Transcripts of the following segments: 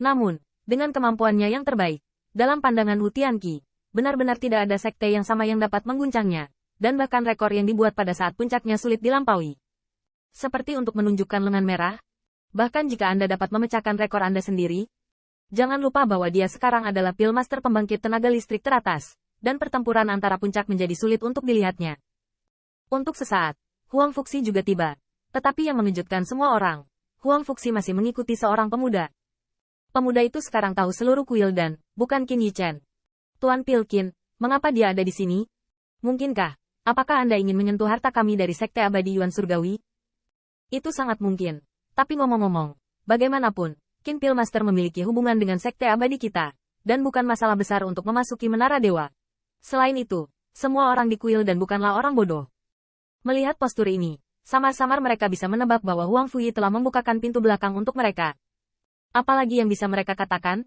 Namun, dengan kemampuannya yang terbaik, dalam pandangan Hu Tianqi, benar-benar tidak ada sekte yang sama yang dapat mengguncangnya, dan bahkan rekor yang dibuat pada saat puncaknya sulit dilampaui. Seperti untuk menunjukkan lengan merah, bahkan jika Anda dapat memecahkan rekor Anda sendiri, jangan lupa bahwa dia sekarang adalah Pillmaster pembangkit tenaga listrik teratas, dan pertempuran antara puncak menjadi sulit untuk dilihatnya. Untuk sesaat, Huang Fuxi juga tiba, tetapi yang mengejutkan semua orang, Huang Fuxi masih mengikuti seorang pemuda. Pemuda itu sekarang tahu seluruh kuil dan, bukan Qin Yichen. Tuan Pilkin, mengapa dia ada di sini? Mungkinkah, apakah Anda ingin menyentuh harta kami dari Sekte Abadi Yuan Surgawi? Itu sangat mungkin. Tapi ngomong-ngomong, bagaimanapun, Qin Pillmaster memiliki hubungan dengan Sekte Abadi kita, dan bukan masalah besar untuk memasuki Menara Dewa. Selain itu, semua orang di kuil dan bukanlah orang bodoh. Melihat postur ini, samar-samar mereka bisa menebak bahwa Huang Fuyi telah membukakan pintu belakang untuk mereka. Apalagi yang bisa mereka katakan?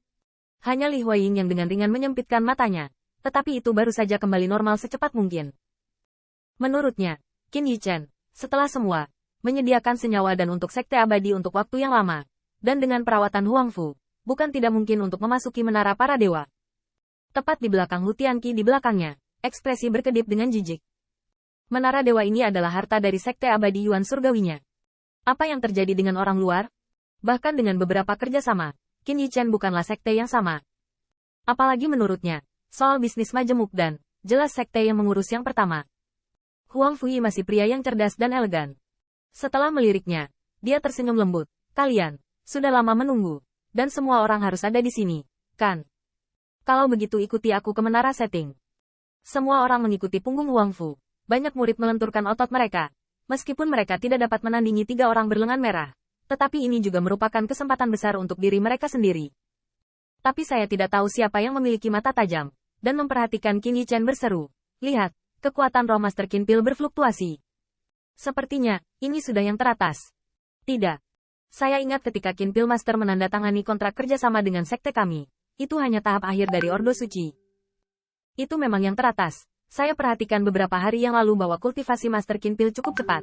Hanya Li Huaying yang dengan ringan menyempitkan matanya, tetapi itu baru saja kembali normal secepat mungkin. Menurutnya, Qin Yichen, setelah semua, menyediakan senyawa dan untuk Sekte Abadi untuk waktu yang lama, dan dengan perawatan Huang Fu, bukan tidak mungkin untuk memasuki Menara Para Dewa. Tepat di belakang Hu Tianqi di belakangnya, ekspresi berkedip dengan jijik. Menara Dewa ini adalah harta dari Sekte Abadi Yuan Surgawinya. Apa yang terjadi dengan orang luar? Bahkan dengan beberapa kerjasama, Qin Yichen bukanlah sekte yang sama. Apalagi menurutnya, soal bisnis majemuk dan, jelas sekte yang mengurus yang pertama. Huang Fuyi masih pria yang cerdas dan elegan. Setelah meliriknya, dia tersenyum lembut. Kalian, sudah lama menunggu, dan semua orang harus ada di sini, kan? Kalau begitu ikuti aku ke menara setting. Semua orang mengikuti punggung Huang Fu. Banyak murid melenturkan otot mereka. Meskipun mereka tidak dapat menandingi 3 orang berlengan merah. Tetapi ini juga merupakan kesempatan besar untuk diri mereka sendiri. Tapi saya tidak tahu siapa yang memiliki mata tajam, dan memperhatikan Qin Yichen berseru. Lihat, kekuatan roh Master Qin Pill berfluktuasi. Sepertinya, ini sudah yang teratas. Tidak. Saya ingat ketika Qin Pill Master menandatangani kontrak kerjasama dengan sekte kami. Itu hanya tahap akhir dari Ordo Suci. Itu memang yang teratas. Saya perhatikan beberapa hari yang lalu bahwa kultivasi Master Qin Pill cukup cepat.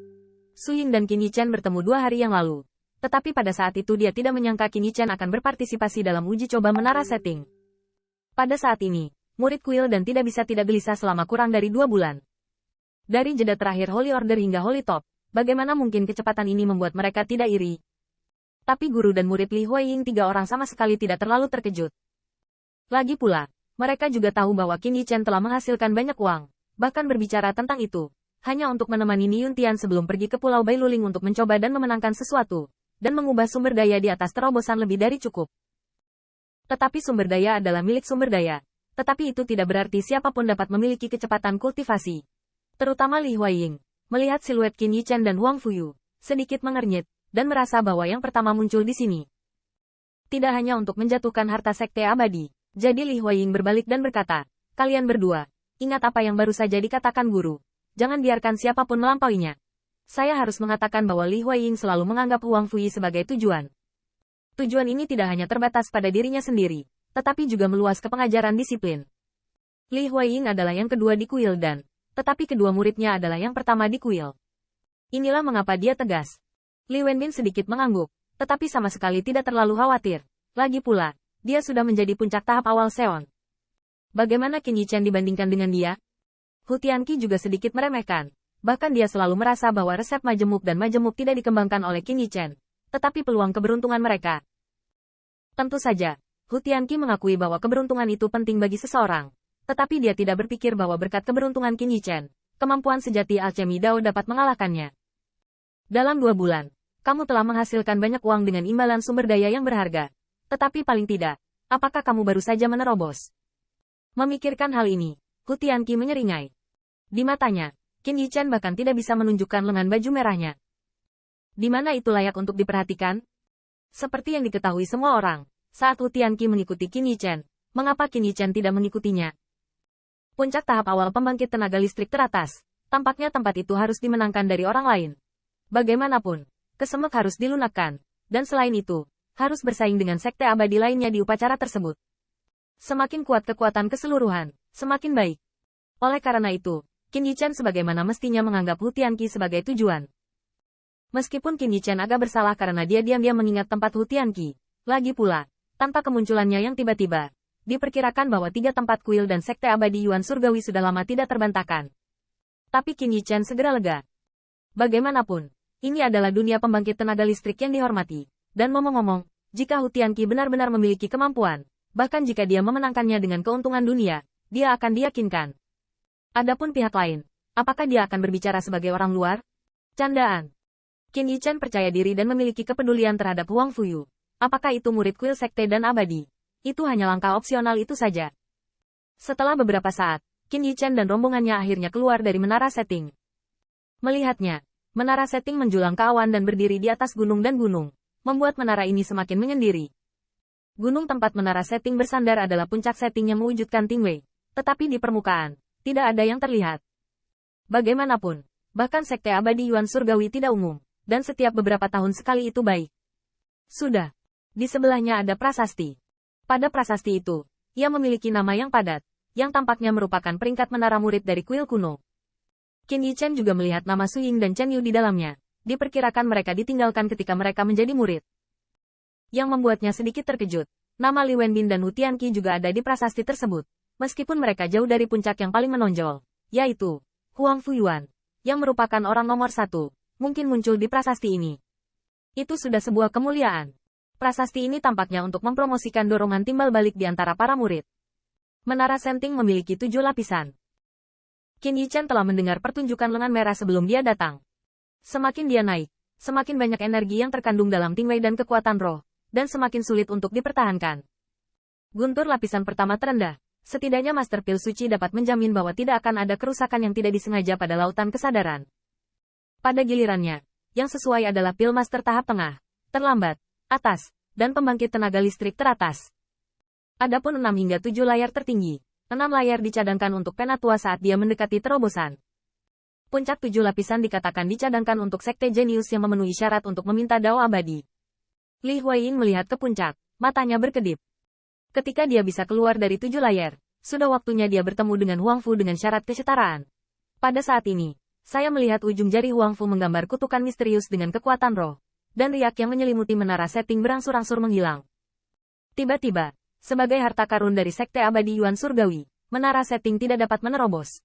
Su Ying dan Qin Yichen bertemu 2 hari yang lalu. Tetapi pada saat itu dia tidak menyangka Qin Yichen akan berpartisipasi dalam uji coba menara setting. Pada saat ini, murid kuil dan tidak bisa tidak gelisah selama kurang dari 2 bulan. Dari jeda terakhir Holy Order hingga Holy Top, bagaimana mungkin kecepatan ini membuat mereka tidak iri? Tapi guru dan murid Li Huaying 3 orang sama sekali tidak terlalu terkejut. Lagi pula, mereka juga tahu bahwa Qin Yichen telah menghasilkan banyak uang, bahkan berbicara tentang itu, hanya untuk menemani Ni Yuntian sebelum pergi ke Pulau Bailuling untuk mencoba dan memenangkan sesuatu. Dan mengubah sumber daya di atas terobosan lebih dari cukup. Tetapi sumber daya adalah milik sumber daya. Tetapi itu tidak berarti siapapun dapat memiliki kecepatan kultivasi. Terutama Li Huaying, melihat siluet Qin Yichen dan Huang Fuyu, sedikit mengernyit, dan merasa bahwa yang pertama muncul di sini. Tidak hanya untuk menjatuhkan harta sekte abadi, jadi Li Huaying berbalik dan berkata, kalian berdua, ingat apa yang baru saja dikatakan guru. Jangan biarkan siapapun melampauinya. Saya harus mengatakan bahwa Li Huaying selalu menganggap Huang Fuyi sebagai tujuan. Tujuan ini tidak hanya terbatas pada dirinya sendiri, tetapi juga meluas ke pengajaran disiplin. Li Huaying adalah yang kedua di kuil dan, tetapi kedua muridnya adalah yang pertama di kuil. Inilah mengapa dia tegas. Li Wenbin sedikit mengangguk, tetapi sama sekali tidak terlalu khawatir. Lagi pula, dia sudah menjadi puncak tahap awal Seon. Bagaimana Qin Yichen dibandingkan dengan dia? Hu Tianqi juga sedikit meremehkan. Bahkan dia selalu merasa bahwa resep majemuk dan majemuk tidak dikembangkan oleh Qin Yichen, tetapi peluang keberuntungan mereka. Tentu saja, Hu Tianqi mengakui bahwa keberuntungan itu penting bagi seseorang, tetapi dia tidak berpikir bahwa berkat keberuntungan Qin Yichen, kemampuan sejati alchemy Dao dapat mengalahkannya. Dalam 2 bulan, kamu telah menghasilkan banyak uang dengan imbalan sumber daya yang berharga, tetapi paling tidak, apakah kamu baru saja menerobos? Memikirkan hal ini, Hu Tianqi menyeringai. Di matanya, Qin Yichen bahkan tidak bisa menunjukkan lengan baju merahnya. Di mana itu layak untuk diperhatikan? Seperti yang diketahui semua orang, saat Hu Tianqi mengikuti Qin Yichen, mengapa Qin Yichen tidak mengikutinya? Puncak tahap awal pembangkit tenaga listrik teratas, tampaknya tempat itu harus dimenangkan dari orang lain. Bagaimanapun, kesemek harus dilunakkan, dan selain itu, harus bersaing dengan sekte abadi lainnya di upacara tersebut. Semakin kuat kekuatan keseluruhan, semakin baik. Oleh karena itu, Qin Yichen sebagaimana mestinya menganggap Hu Tianqi sebagai tujuan. Meskipun Qin Yichen agak bersalah karena dia diam-diam mengingat tempat Hu Tianqi, lagi pula, Tanpa kemunculannya yang tiba-tiba, diperkirakan bahwa 3 tempat kuil dan sekte abadi Yuan Surgawi sudah lama tidak terbantahkan. Tapi Qin Yichen segera lega. Bagaimanapun, ini adalah dunia pembangkit tenaga listrik yang dihormati. Dan ngomong-ngomong, jika Hu Tianqi benar-benar memiliki kemampuan, bahkan jika dia memenangkannya dengan keuntungan dunia, dia akan diyakinkan. Adapun pihak lain, apakah dia akan berbicara sebagai orang luar? Candaan. Qin Yichen percaya diri dan memiliki kepedulian terhadap Huang Fuyu. Apakah itu murid kuil sekte dan abadi? Itu hanya langkah opsional itu saja. Setelah beberapa saat, Qin Yichen dan rombongannya akhirnya keluar dari menara setting. Melihatnya, menara setting menjulang ke awan dan berdiri di atas gunung dan gunung, membuat menara ini semakin menyendiri. Gunung tempat menara setting bersandar adalah puncak setting yang mewujudkan Tingwei, tetapi di permukaan, tidak ada yang terlihat. Bagaimanapun, bahkan sekte abadi Yuan Surgawi tidak umum, dan setiap beberapa tahun sekali itu baik. Sudah. Di sebelahnya ada prasasti. Pada prasasti itu, ia memiliki nama yang padat, yang tampaknya merupakan peringkat menara murid dari kuil kuno. Qin Yichen juga melihat nama Su Ying dan Chen Yu di dalamnya. Diperkirakan mereka ditinggalkan ketika mereka menjadi murid. Yang membuatnya sedikit terkejut, nama Li Wenbin dan Hu Tianqi juga ada di prasasti tersebut, meskipun mereka jauh dari puncak yang paling menonjol, yaitu Huang Fuyuan, yang merupakan orang nomor 1, mungkin muncul di prasasti ini. Itu sudah sebuah kemuliaan. Prasasti ini tampaknya untuk mempromosikan dorongan timbal balik di antara para murid. Menara Senting memiliki 7 lapisan. Qin Yichen telah mendengar pertunjukan lengan merah sebelum dia datang. Semakin dia naik, semakin banyak energi yang terkandung dalam Tingwei dan kekuatan roh, dan semakin sulit untuk dipertahankan. Guntur lapisan pertama terendah. Setidaknya Master Pil Suci dapat menjamin bahwa tidak akan ada kerusakan yang tidak disengaja pada lautan kesadaran. Pada gilirannya, yang sesuai adalah Pil Master tahap tengah, terlambat, atas, dan pembangkit tenaga listrik teratas. Adapun 6 hingga 7 layar tertinggi, 6 layar dicadangkan untuk Penatua saat dia mendekati terobosan. Puncak 7 lapisan dikatakan dicadangkan untuk sekte jenius yang memenuhi syarat untuk meminta dao abadi. Li Huayin melihat ke puncak, matanya berkedip. Ketika dia bisa keluar dari 7 layar, sudah waktunya dia bertemu dengan Huang Fu dengan syarat kesetaraan. Pada saat ini, saya melihat ujung jari Huang Fu menggambar kutukan misterius dengan kekuatan roh, dan riak yang menyelimuti menara setting berangsur-angsur menghilang. Tiba-tiba, sebagai harta karun dari sekte abadi Yuan Surgawi, menara setting tidak dapat menerobos.